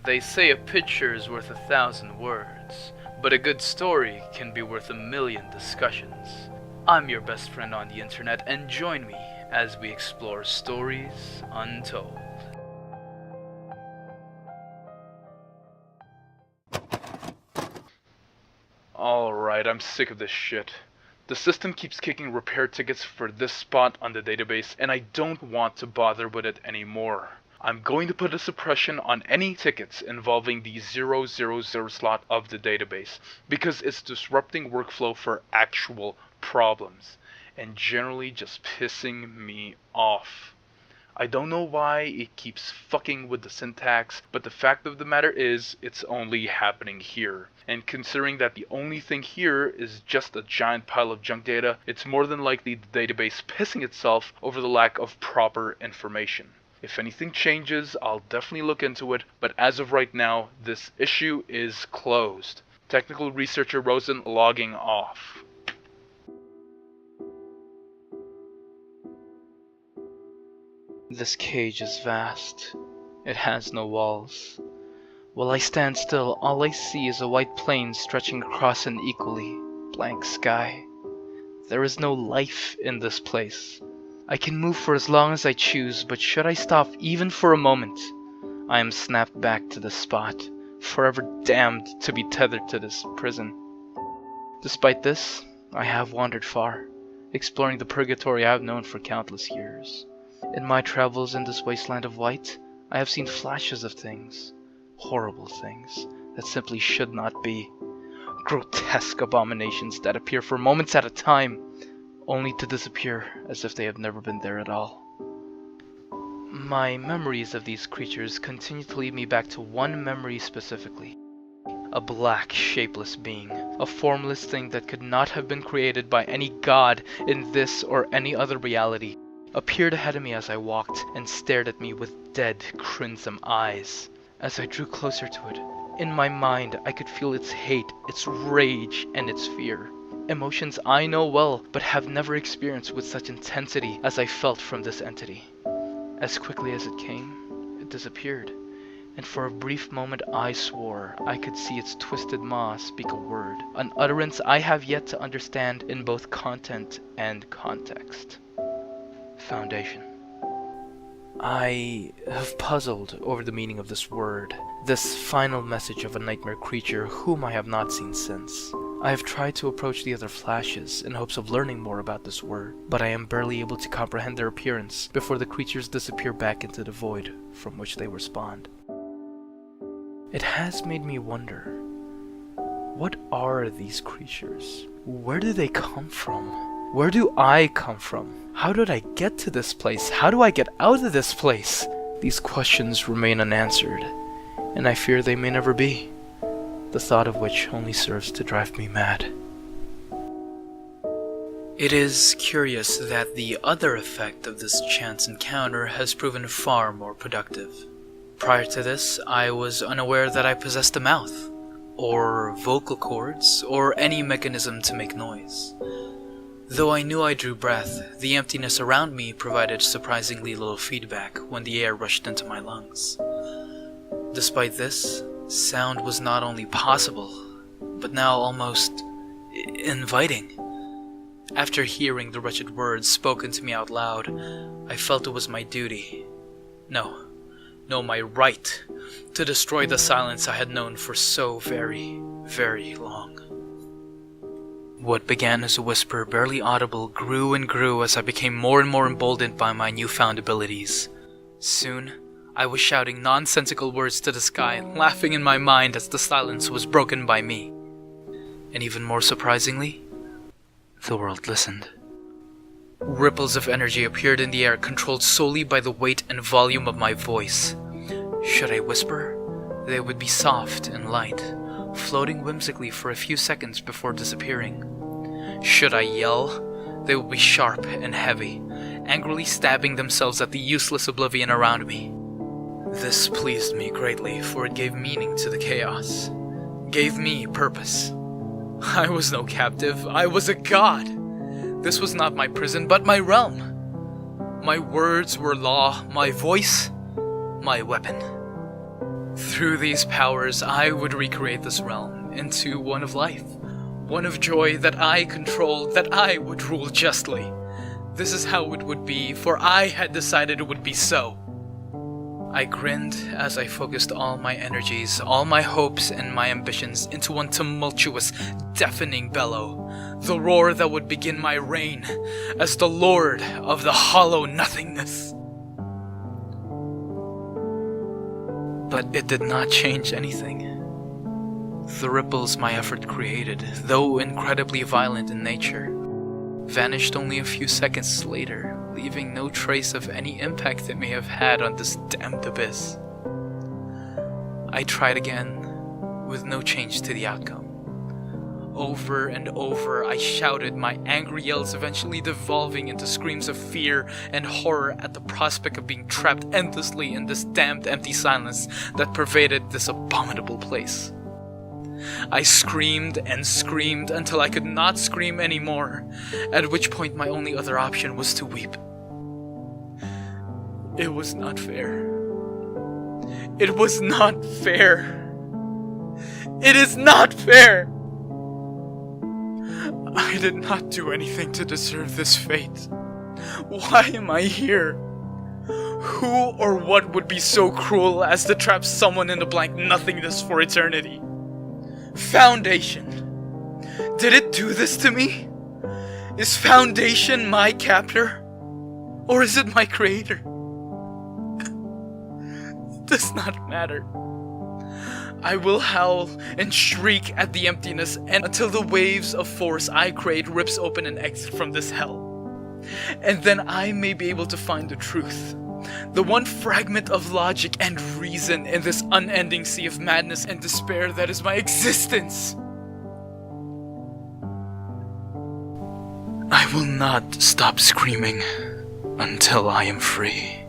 They say a picture is worth 1,000 words, but a good story can be worth 1,000,000 discussions. I'm your best friend on the internet, and join me as we explore stories untold. Alright, I'm sick of this shit. The system keeps kicking repair tickets for this spot on the database, and I don't want to bother with it anymore. I'm going to put a suppression on any tickets involving the 000 slot of the database, because it's disrupting workflow for actual problems, and generally just pissing me off. I don't know why it keeps fucking with the syntax, but the fact of the matter is, it's only happening here. And considering that the only thing here is just a giant pile of junk data, it's more than likely the database pissing itself over the lack of proper information. If anything changes, I'll definitely look into it, but as of right now, this issue is closed. Technical researcher Rosen logging off. This cage is vast. It has no walls. While I stand still, all I see is a white plain stretching across an equally blank sky. There is no life in this place. I can move for as long as I choose, but should I stop even for a moment, I am snapped back to this spot, forever damned to be tethered to this prison. Despite this, I have wandered far, exploring the purgatory I have known for countless years. In my travels in this wasteland of white, I have seen flashes of things, horrible things, that simply should not be. Grotesque abominations that appear for moments at a time, only to disappear as if they have never been there at all. My memories of these creatures continue to lead me back to one memory specifically. A black, shapeless being, a formless thing that could not have been created by any god in this or any other reality, appeared ahead of me as I walked and stared at me with dead, crimson eyes. As I drew closer to it, in my mind I could feel its hate, its rage, and its fear. Emotions I know well, but have never experienced with such intensity as I felt from this entity. As quickly as it came, it disappeared, and for a brief moment I swore I could see its twisted maw speak a word, an utterance I have yet to understand in both content and context. Foundation. I have puzzled over the meaning of this word, this final message of a nightmare creature whom I have not seen since. I have tried to approach the other flashes in hopes of learning more about this word, but I am barely able to comprehend their appearance before the creatures disappear back into the void from which they were spawned. It has made me wonder, what are these creatures? Where do they come from? Where do I come from? How did I get to this place? How do I get out of this place? These questions remain unanswered, and I fear they may never be, the thought of which only serves to drive me mad. It is curious that the other effect of this chance encounter has proven far more productive. Prior to this, I was unaware that I possessed a mouth, or vocal cords, or any mechanism to make noise. Though I knew I drew breath, the emptiness around me provided surprisingly little feedback when the air rushed into my lungs. Despite this, sound was not only possible, but now almost inviting. After hearing the wretched words spoken to me out loud, I felt it was my duty, no, my right, to destroy the silence I had known for so very, very long. What began as a whisper barely audible grew and grew as I became more and more emboldened by my newfound abilities. Soon, I was shouting nonsensical words to the sky, laughing in my mind as the silence was broken by me. And even more surprisingly, the world listened. Ripples of energy appeared in the air, controlled solely by the weight and volume of my voice. Should I whisper, they would be soft and light, floating whimsically for a few seconds before disappearing. Should I yell, they would be sharp and heavy, angrily stabbing themselves at the useless oblivion around me. This pleased me greatly, for it gave meaning to the chaos, gave me purpose. I was no captive, I was a god. This was not my prison, but my realm. My words were law, my voice, my weapon. Through these powers, I would recreate this realm into one of life, one of joy that I controlled, that I would rule justly. This is how it would be, for I had decided it would be so. I grinned as I focused all my energies, all my hopes and my ambitions into one tumultuous, deafening bellow, the roar that would begin my reign as the Lord of the Hollow Nothingness. But it did not change anything. The ripples my effort created, though incredibly violent in nature, vanished only a few seconds later, leaving no trace of any impact it may have had on this damned abyss. I tried again, with no change to the outcome. Over and over, I shouted, my angry yells eventually devolving into screams of fear and horror at the prospect of being trapped endlessly in this damned empty silence that pervaded this abominable place. I screamed and screamed until I could not scream anymore, at which point my only other option was to weep. It was not fair. It was not fair. It is not fair! I did not do anything to deserve this fate. Why am I here? Who or what would be so cruel as to trap someone in the blank nothingness for eternity? Foundation. Did it do this to me? Is Foundation my captor? Or is it my creator? It does not matter. I will howl and shriek at the emptiness and until the waves of force I create rips open an exit from this hell. And then I may be able to find the truth. The one fragment of logic and reason in this unending sea of madness and despair that is my existence. I will not stop screaming until I am free.